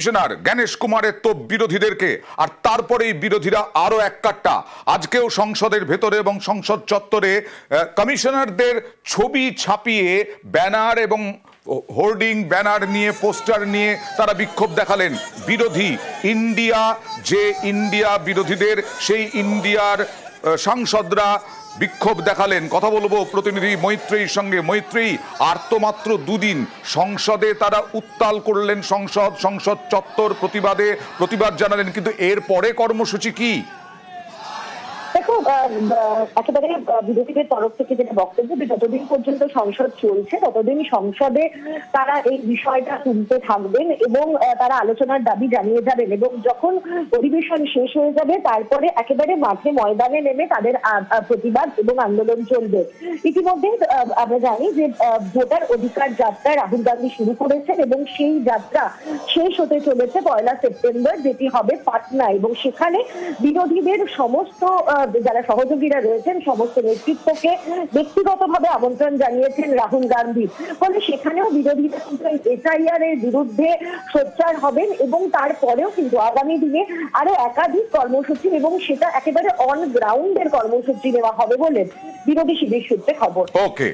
Commissioner Gyanesh কুমারের তো বিরোধীদেরকে, আর তারপরেই বিরোধীরা আরো এক কাট্টা। আজকেও সংসদের ভেতরে এবং সংসদ চত্বরে কমিশনারদের ছবি ছাপিয়ে ব্যানার এবং হোর্ডিং, ব্যানার নিয়ে, পোস্টার নিয়ে তারা বিক্ষোভ দেখালেন। বিরোধী ইন্ডিয়া, যে ইন্ডিয়া বিরোধীদের, সেই ইন্ডিয়ার সাংসদরা বিক্ষোভ দেখালেন। কথা বলবো প্রতিনিধি মৈত্রেয়ীর সঙ্গে। মৈত্রেয়ী, আর তো মাত্র দুদিন, সংসদে তারা উত্তাল করলেন সংসদ চত্বর, প্রতিবাদ জানালেন, কিন্তু এর পরে কর্মসূচি কি? দেখো, একেবারে বিরোধীদের তরফ থেকে যেটা বক্তব্য, যে যতদিন পর্যন্ত সংসদ চলছে ততদিন সংসদে তারা এই বিষয়টা তুলতে থাকবেন এবং তারা আলোচনার দাবি জানিয়ে যাবেন, এবং যখন অধিবেশন শেষ হয়ে যাবে তারপরে একেবারে মাঠে ময়দানে নেমে তাদের প্রতিবাদ এবং আন্দোলন চলবে। ইতিমধ্যে আমরা জানি যে ভোটার অধিকার যাত্রা রাহুল গান্ধী শুরু করেছেন এবং সেই যাত্রা শেষ হতে চলেছে 1 সেপ্টেম্বর, যেটি হবে পাটনা, এবং সেখানে বিরোধীদের সমস্ত যারা সহযোগীরা রয়েছেন সমস্ত নেতৃত্বকে ব্যক্তিগতভাবে আমন্ত্রণ জানিয়েছেন রাহুল গান্ধী। ফলে সেখানেও বিরোধীরা কিন্তু এসআইআর এর বিরুদ্ধে সোচ্চার হবেন এবং তারপরেও কিন্তু আগামী দিনে আরো একাধিক কর্মসূচি, এবং সেটা একেবারে অন গ্রাউন্ডের কর্মসূচি নেওয়া হবে বলে বিরোধী শিবির সূত্রে খবর। ওকে।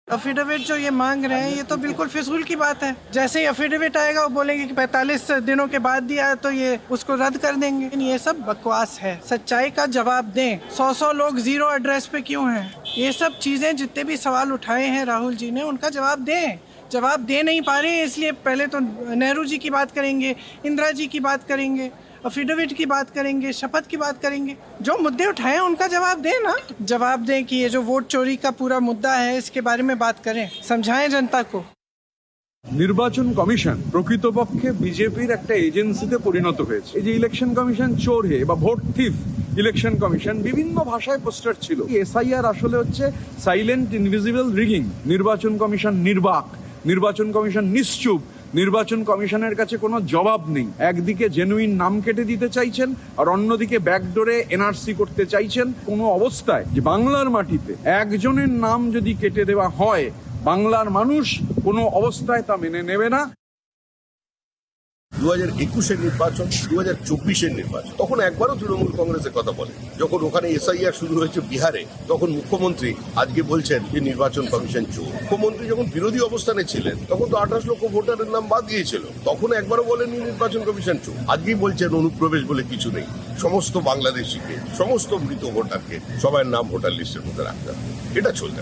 अफिडेविट जो ये मांग रहे हैं, ये तो बिल्कुल फिजूल की बात है। जैसे ही अफिडेविट आएगा वो बोलेंगे कि 45 दिनों के बाद दिया है तो ये उसको रद्द कर देंगे। ये सब बकवास है। सच्चाई का जवाब दें। 100 लोग जीरो एड्रेस पे क्यों हैं? ये सब चीजें, जितने भी सवाल उठाए हैं राहुल जी ने, उनका जवाब दें। जवाब दे नहीं पा रहे हैं, इसलिए पहले तो नेहरू जी की बात करेंगे, इंदिरा जी की बात करेंगे, अफिडेविट की बात करेंगे, शपथ की बात करेंगे। जो मुद्दे उठाए उनका जवाब दें ना। जवाब दें कि ये जो वोट चोरी का पूरा मुद्दा है इसके बारे में बात करें, समझाएं जनता को। নির্বাচন কমিশন প্রকৃতপক্ষে বিজেপির একটা এজেন্সিতে পরিণত হয়েছে। এই যে ইলেকশন কমিশন চোর হে বা ভোট থিফ ইলেকশন কমিশন, বিভিন্ন ভাষায় পোস্টার ছিল। এসআইআর আসলে হচ্ছে সাইলেন্ট ইনভিজিবল রিগিং। নির্বাচন কমিশন নির্বাক, নির্বাচন কমিশন নিশ্চুপ, নির্বাচন কমিশনের কাছে কোনো জবাব নেই। একদিকে জেনুইন নাম কেটে দিতে চাইছেন, আর অন্যদিকে ব্যাকডোরে এনআরসি করতে চাইছেন। কোনো অবস্থায় যে বাংলার মাটিতে একজনের নাম যদি কেটে দেওয়া হয়, বাংলার মানুষ কোনো অবস্থায় তা মেনে নেবে না। 2021-এর নির্বাচন, 2024-এর নির্বাচন, তখন একবারও তৃণমূল কংগ্রেসের কথা বলে। যখন ওখানে এসআইআর শুরু হয়েছে বিহারে, তখন মুখ্যমন্ত্রী আজকে বলছেন যে নির্বাচন কমিশন চোর। মুখ্যমন্ত্রী যখন বিরোধী অবস্থানে ছিলেন তখন তো 28 লক্ষ ভোটারের নাম বাদ দিয়েছিল, তখন একবারও বলেননি নির্বাচন কমিশন চোর। আজকেই বলছেন অনুপ্রবেশ বলে কিছু নেই, সমস্ত বাংলাদেশিকে, সমস্ত মৃত ভোটারকে সবার নাম ভোটার লিস্টের মধ্যে রাখতে হবে। এটা চলবে।